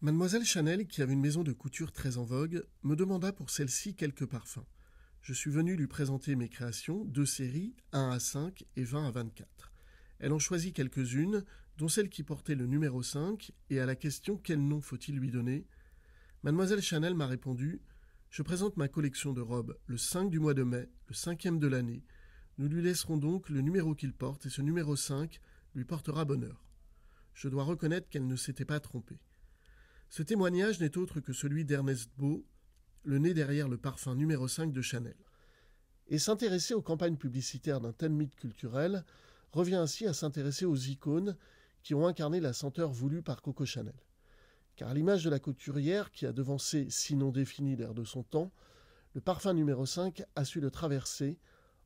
Mademoiselle Chanel, qui avait une maison de couture très en vogue, me demanda pour celle-ci quelques parfums. Je suis venu lui présenter mes créations, 2 séries, 1 à 5 et 20 à 24. Elle en choisit quelques-unes, dont celle qui portait le numéro 5, et à la question « Quel nom faut-il lui donner ?», Mademoiselle Chanel m'a répondu « Je présente ma collection de robes le 5 du mois de mai, le 5e de l'année. Nous lui laisserons donc le numéro qu'il porte, et ce numéro 5 lui portera bonheur. » Je dois reconnaître qu'elle ne s'était pas trompée. Ce témoignage n'est autre que celui d'Ernest Beau, le nez derrière le parfum numéro 5 de Chanel. Et s'intéresser aux campagnes publicitaires d'un tel mythe culturel revient ainsi à s'intéresser aux icônes qui ont incarné la senteur voulue par Coco Chanel. Car à l'image de la couturière qui a devancé, sinon défini l'air de son temps, le parfum numéro 5 a su le traverser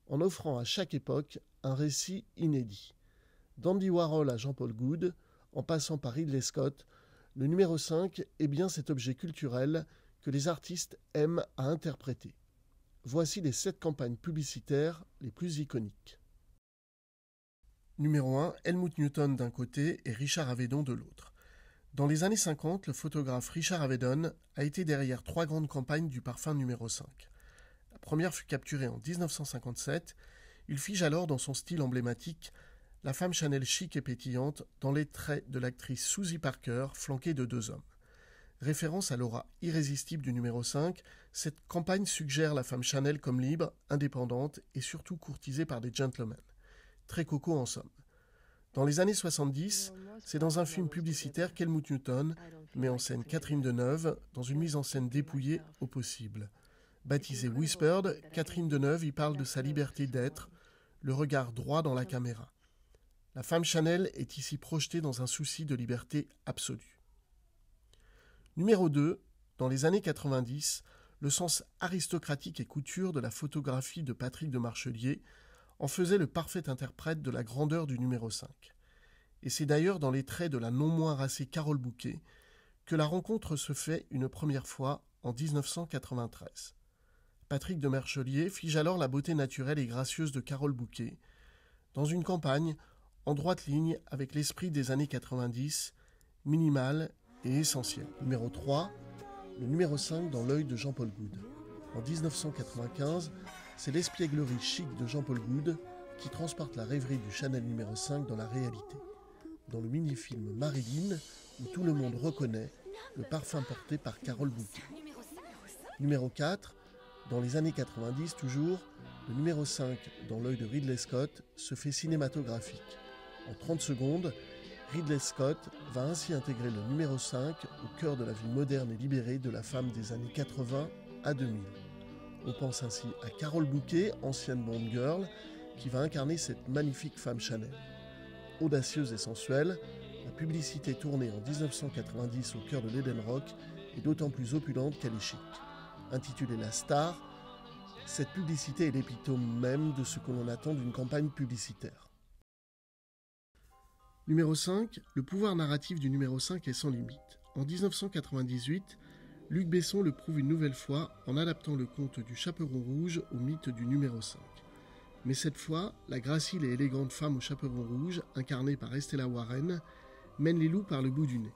en offrant à chaque époque un récit inédit. D'Andy Warhol à Jean-Paul Goude, en passant par Ridley Scott, le numéro 5 est bien cet objet culturel que les artistes aiment à interpréter. Voici les 7 campagnes publicitaires les plus iconiques. Numéro 1, Helmut Newton d'un côté et Richard Avedon de l'autre. Dans les années 50, le photographe Richard Avedon a été derrière 3 grandes campagnes du parfum numéro 5. La première fut capturée en 1957. Il fige alors dans son style emblématique la femme Chanel chic et pétillante dans les traits de l'actrice Susie Parker flanquée de 2 hommes. Référence à l'aura irrésistible du numéro 5, cette campagne suggère la femme Chanel comme libre, indépendante et surtout courtisée par des gentlemen. Très coco en somme. Dans les années 70, c'est dans un film publicitaire qu'Helmut Newton met en scène Catherine Deneuve dans une mise en scène dépouillée au possible. Baptisée Whispered, Catherine Deneuve y parle de sa liberté d'être, le regard droit dans la caméra. La femme Chanel est ici projetée dans un souci de liberté absolue. Numéro 2, dans les années 90, le sens aristocratique et couture de la photographie de Patrick de Marchelier en faisait le parfait interprète de la grandeur du numéro 5. Et c'est d'ailleurs dans les traits de la non moins racée Carole Bouquet que la rencontre se fait une première fois en 1993. Patrick de Marchelier fige alors la beauté naturelle et gracieuse de Carole Bouquet dans une campagne en droite ligne avec l'esprit des années 90, minimal et essentiel. Numéro 3, le numéro 5 dans l'œil de Jean-Paul Goude. En 1995, c'est l'espièglerie chic de Jean-Paul Goude qui transporte la rêverie du Chanel numéro 5 dans la réalité. Dans le mini-film Marilyn, où tout le monde reconnaît le parfum porté par Carole Bouquet. Numéro 4, dans les années 90 toujours, le numéro 5 dans l'œil de Ridley Scott se fait cinématographique. En 30 secondes, Ridley Scott va ainsi intégrer le numéro 5 au cœur de la vie moderne et libérée de la femme des années 80 à 2000. On pense ainsi à Carole Bouquet, ancienne Bond Girl, qui va incarner cette magnifique femme Chanel. Audacieuse et sensuelle, la publicité tournée en 1990 au cœur de l'Eden Rock est d'autant plus opulente qu'elle est chic. Intitulée La Star, cette publicité est l'épitome même de ce que l'on attend d'une campagne publicitaire. Numéro 5, le pouvoir narratif du numéro 5 est sans limite. En 1998, Luc Besson le prouve une nouvelle fois en adaptant le conte du Chaperon rouge au mythe du numéro 5. Mais cette fois, la gracile et élégante femme au chaperon rouge, incarnée par Estella Warren, mène les loups par le bout du nez,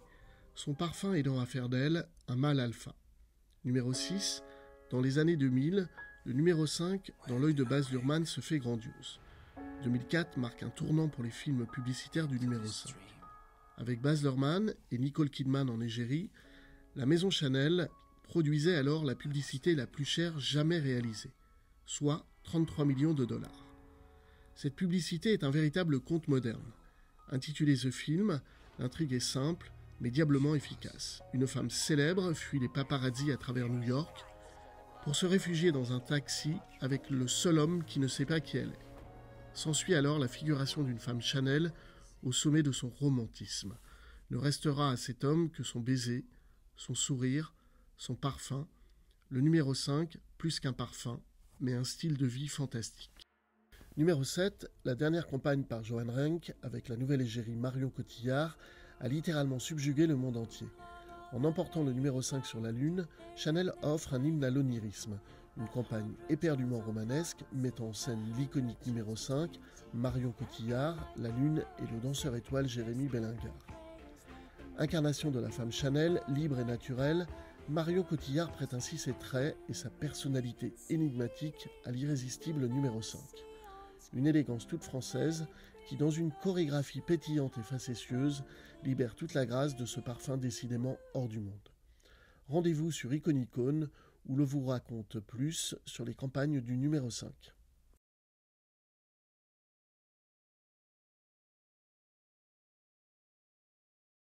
son parfum aidant à faire d'elle un mâle alpha. Numéro 6, dans les années 2000, le numéro 5, dans l'œil de Baz Luhrmann, se fait grandiose. 2004 marque un tournant pour les films publicitaires du numéro 5. Avec Baz Luhrmann et Nicole Kidman en égérie, la maison Chanel produisait alors la publicité la plus chère jamais réalisée, soit 33 millions de dollars. Cette publicité est un véritable conte moderne. Intitulé The Film, l'intrigue est simple, mais diablement efficace. Une femme célèbre fuit les paparazzis à travers New York pour se réfugier dans un taxi avec le seul homme qui ne sait pas qui elle est. S'ensuit alors la figuration d'une femme Chanel au sommet de son romantisme. Ne restera à cet homme que son baiser, son sourire, son parfum. Le numéro 5, plus qu'un parfum, mais un style de vie fantastique. Numéro 7, la dernière campagne par Johan Renck, avec la nouvelle égérie Marion Cotillard, a littéralement subjugué le monde entier. En emportant le numéro 5 sur la Lune, Chanel offre un hymne à l'onirisme, une campagne éperdument romanesque mettant en scène l'iconique numéro 5, Marion Cotillard, la Lune et le danseur étoile Jérémy Bellingar. Incarnation de la femme Chanel, libre et naturelle, Marion Cotillard prête ainsi ses traits et sa personnalité énigmatique à l'irrésistible numéro 5. Une élégance toute française qui, dans une chorégraphie pétillante et facétieuse, libère toute la grâce de ce parfum décidément hors du monde. Rendez-vous sur Iconicone où l'on vous raconte plus sur les campagnes du numéro 5.